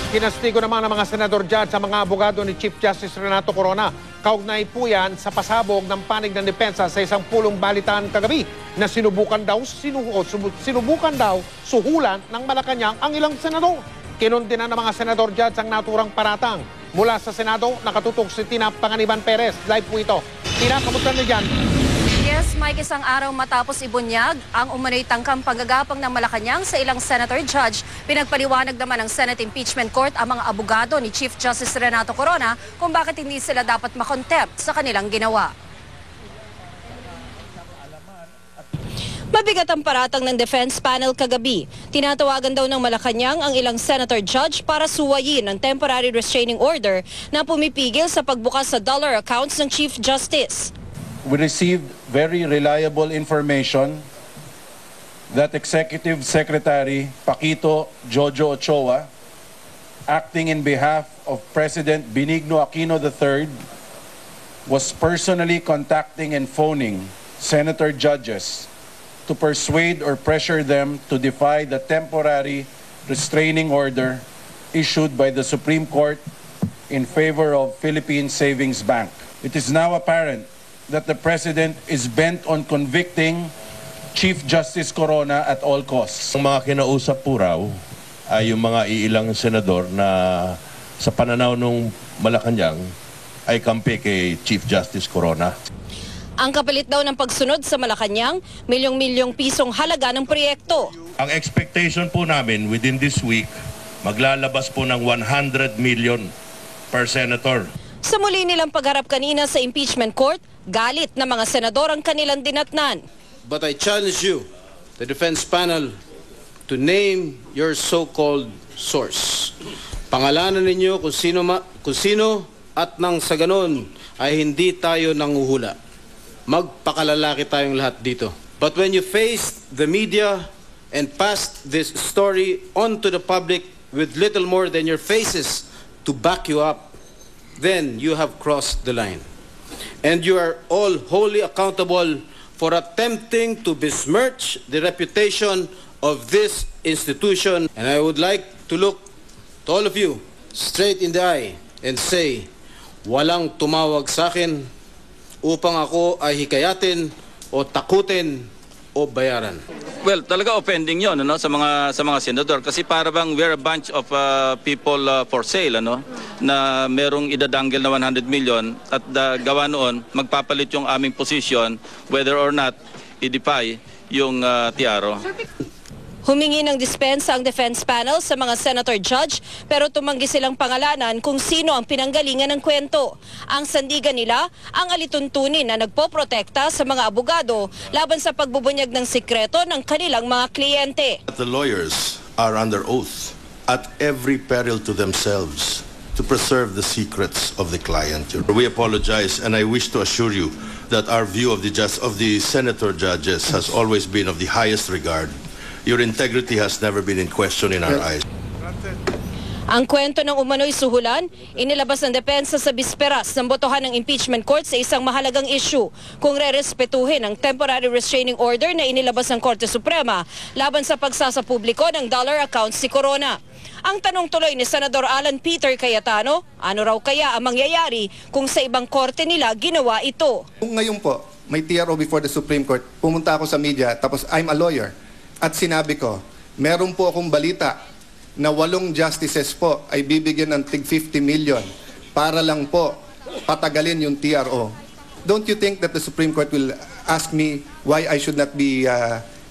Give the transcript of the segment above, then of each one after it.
Kinastigo naman ng mga senador judge sa mga abogado ni Chief Justice Renato Corona. Kaugnay po yan sa pasabog ng panig ng depensa sa isang pulong balitaan kagabi na sinubukan daw suhulan ng Malacanang ang ilang senador. Kinundina ng mga senador judge ang naturang paratang. Mula sa Senado, nakatutok si Tina Panganiban Perez. Live po ito. Tina, kamusta na dyan? Yes, Mike, isang araw matapos ibunyag ang umano'y tangkang panggagapang ng Malacanang sa ilang senator judge. Pinagpaliwanag naman ng Senate Impeachment Court ang mga abogado ni Chief Justice Renato Corona kung bakit hindi sila dapat makontempt sa kanilang ginawa. Mabigat ang paratang ng defense panel kagabi. Tinatawagan daw ng Malacanang ang ilang senator judge para suwayin ang temporary restraining order na pumipigil sa pagbukas sa dollar accounts ng Chief Justice. We received very reliable information that Executive Secretary Paquito Jojo Ochoa, acting in behalf of President Benigno Aquino III, was personally contacting and phoning senator judges to persuade or pressure them to defy the temporary restraining order issued by the Supreme Court in favor of Philippine Savings Bank. It is now apparent that the President is bent on convicting Chief Justice Corona at all costs. Ang mga kinausap po raw ay yung mga iilang senador na sa pananaw ng Malacanang ay kampi kay Chief Justice Corona. Ang kapalit daw ng pagsunod sa Malacanang, milyong-milyong pisong halaga ng proyekto. Ang expectation po namin within this week, maglalabas po ng 100 million per senator. Sa muli nilang pagharap kanina sa impeachment court, galit na mga senador ang kanilang dinatnan. But I challenge you, the defense panel, to name your so-called source. Pangalanan ninyo kung sino at nang sa ganon ay hindi tayo nanguhula. Magpakalalaki tayong lahat dito. But when you face the media and pass this story on to the public with little more than your faces to back you up, then you have crossed the line. And you are all wholly accountable for attempting to besmirch the reputation of this institution. And I would like to look to all of you straight in the eye and say, walang tumawag sa akin upang ako ay hikayatin o takutin o bayaran. Well, talaga offending 'yon sa mga senador kasi para bang we're a bunch of people for sale na merong idadanggel na 100 million at gawa noon magpapalit yung aming position whether or not i-defy yung TRO. Humingi ng dispensa ang defense panel sa mga senator judge pero tumanggi silang pangalanan kung sino ang pinanggalingan ng kwento. Ang sandigan nila ang alituntunin na nagpoprotekta sa mga abogado laban sa pagbubunyag ng sikreto ng kanilang mga kliyente. The lawyers are under oath at every peril to themselves to preserve the secrets of the client. We apologize and I wish to assure you that our view of the senator judges has always been of the highest regard. Your integrity has never been in question in our eyes. Ang kwento ng umano'y suhulan, inilabas ng depensa sa bisperas ng botohan ng impeachment court sa isang mahalagang issue kung rerespetuhin ang temporary restraining order na inilabas ng Korte Suprema laban sa pagsasapubliko ng dollar accounts si Corona. Ang tanong tuloy ni Senador Alan Peter Cayetano, ano raw kaya ang mangyayari kung sa ibang korte nila ginawa ito? Kung ngayon po, may TRO before the Supreme Court, pumunta ako sa media, tapos I'm a lawyer. At sinabi ko, meron po akong balita na 8 justices po ay bibigyan ng tig 50 million para lang po patagalin yung TRO. Don't you think that the Supreme Court will ask me why I should not be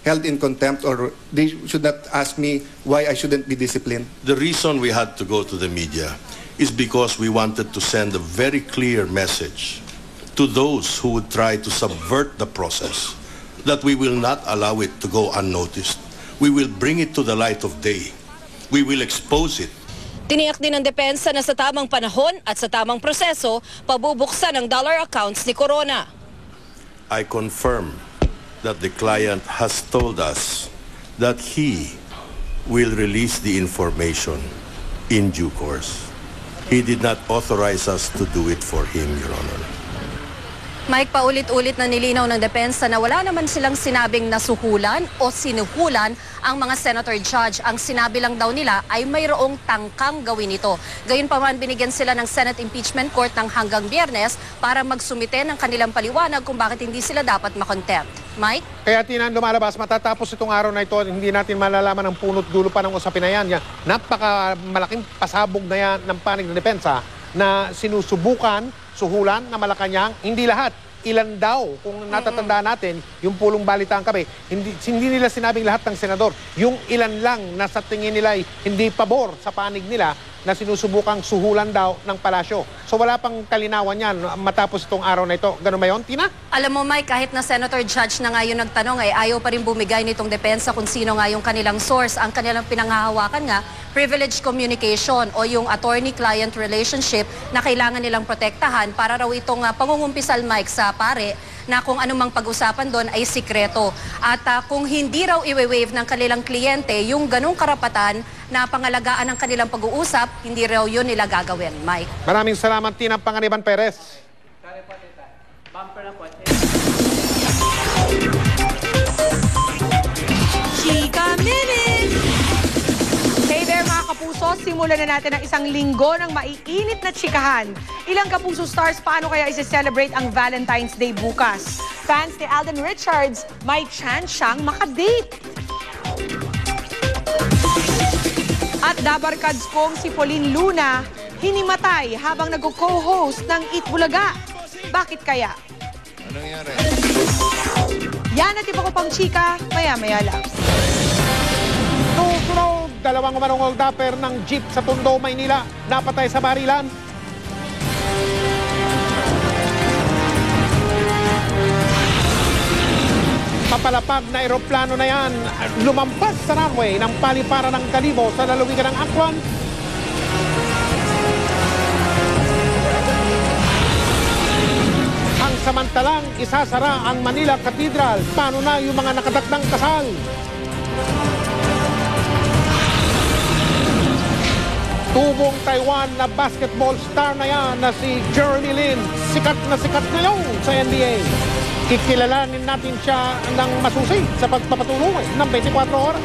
held in contempt or they should not ask me why I shouldn't be disciplined? The reason we had to go to the media is because we wanted to send a very clear message to those who would try to subvert the process that we will not allow it to go unnoticed. We will bring it to the light of day. We will expose it. Tiniyak din ng depensa na sa tamang panahon at sa tamang proseso, pabubuksan ang dollar accounts ni Corona. I confirm that the client has told us that he will release the information in due course. He did not authorize us to do it for him, Your Honor. Mike, paulit-ulit na nilinaw ng depensa na wala naman silang sinabing nasuhulan o sinuhulan ang mga senator judge. Ang sinabi lang daw nila ay mayroong tangkang gawin ito. Gayunpaman, binigyan sila ng Senate Impeachment Court ng hanggang Biyernes para magsumite ng kanilang paliwanag kung bakit hindi sila dapat makontempt. Mike? Kaya Tina, lumalabas, matatapos itong araw na ito, hindi natin malalaman ang punot dulo pa ng usapin na yan. Napaka-malaking pasabog na yan ng panig ng depensa na sinusubukan, suhulan na Malacanang, hindi lahat. Ilan daw, kung natatandaan natin, yung pulong balitaan kami, hindi nila sinabing lahat ng senador. Yung ilan lang na sa tingin nila ay hindi pabor sa panig nila na sinusubukang suhulan daw ng palasyo. So wala pang kalinawan yan matapos itong araw na ito. Ganun ba yun, Tina? Alam mo, Mike, kahit na Senator Judge na nga yung nagtanong, ay ayaw pa rin bumigay nitong depensa kung sino nga yung kanilang source. Ang kanilang pinanghahawakan nga, privileged communication o yung attorney-client relationship na kailangan nilang protektahan para raw itong pangungumpisal, Mike, sa pare na kung anumang pag-usapan doon ay sikreto. At kung hindi raw i-waive ng kanilang kliyente yung ganong karapatan na pangalagaan ng kanilang pag-uusap, hindi raw yun nila gagawin, Mike. Maraming salamat, Tina Panganiban Perez. Chika Minute! Hey there mga kapuso, simulan na natin ang isang linggo ng maiinit na chikahan. Ilang Kapuso stars, paano kaya isi-celebrate ang Valentine's Day bukas? Fans ni Alden Richards, may chance siyang makadate. At dabarkads kong si Pauline Luna, hinimatay habang nag-co-host ng Eat Bulaga. Bakit kaya? Ano nangyari? Yan at iba ko pang chika, maya-maya lang. Susunod, dalawang manungol dapper ng jeep sa Tondo, Maynila, napatay sa barilan. Papalapag na eroplano na yan, lumampas sa runway ng paliparan ng Kalibo sa lalawigan ng Aklan. Ang samantalang isasara ang Manila Cathedral. Paano na yung mga nakatakdang kasal? Tubong Taiwan na basketball star na yan na si Jeremy Lin. Sikat na ngayon sa NBA. Kikilalanin natin siya ng masusi sa pagpapatuloy ng 24 oras.